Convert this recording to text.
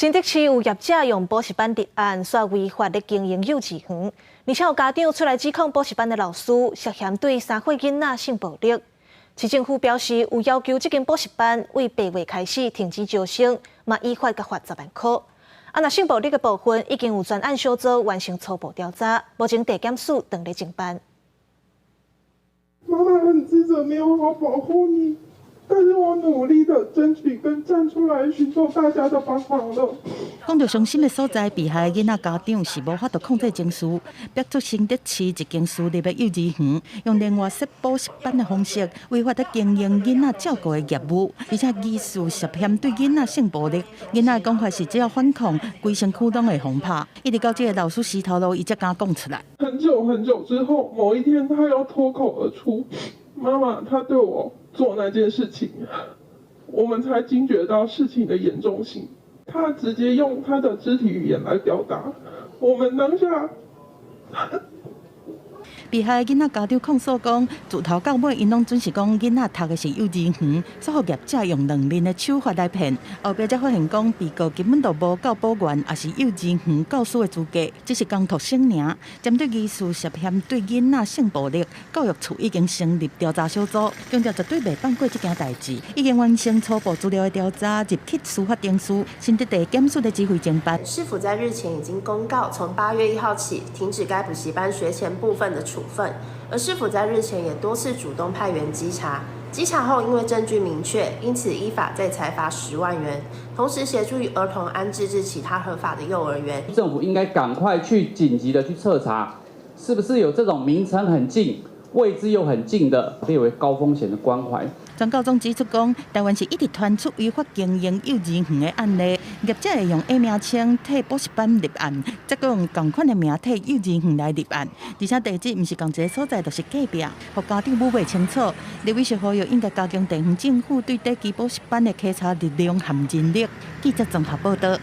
新竹市有业者用补习班立案，说违法的经营幼稚园，而且有家长出来指控补习班的老师涉嫌对3岁囡仔性暴力。市政府表示，有要求这间补习班为8月开始停止招生，嘛依法甲罚10万块。那性暴力的部分已经有专案小组完成初步调查，目前地检署等咧侦办。妈妈很自责，没有好保护你。 但是我努力的争取跟站出来，寻求大家的帮忙了。讲到伤心的所在，被害囡仔家长是无法度控制情绪，逼出新竹市一间私立的幼稚园，用另外设补习班的方式，违法的经营囡仔照顾的业务，而且疑似涉嫌对囡仔性暴力。囡仔的讲法是，只要反抗，规身躯拢会红拍。一直到这个老师石头路，伊才敢讲出来。很久之后，某一天，他要脱口而出：“妈妈，他对我。” 做那件事情，我们才惊觉到事情的严重性。他直接用他的肢体语言来表达，我们当下。被害囡仔家长控诉讲，自头到尾，因拢准是讲囡仔读的是幼稚园，所以业者用2面的手法来骗。后壁才发现讲，被告根本就无教保员，也是幼稚园教师的资格，只是工读生尔。针对疑似涉嫌对囡仔性暴力，教育处已经成立调查小组，强调绝对袂放过这件代志，已经完成初步资料的调查，入去司法定书，新竹地检署的指挥侦办。市府在日前已经公告，从8月1号起停止该补习班学前部分的处分，而市府在日前也多次主动派员稽查，稽查后因为证据明确，因此依法再裁罚10万元，同时协助儿童安置至其他合法的幼儿园。政府应该赶快去紧急的去彻查，是不是有这种名称很近、位置又很近的列为高风险的关怀。专告中指出讲，台湾是一直传出违法经营幼稚园的案例，业者会用 A 名称替补习班立案，再用同款的名替幼稚园来立案，而且地址不是同一个所在，就是隔壁，互家长摸袂清楚。立委是呼吁应该加强地方政府对地基补习班的稽查力量含人力。记者综合报道。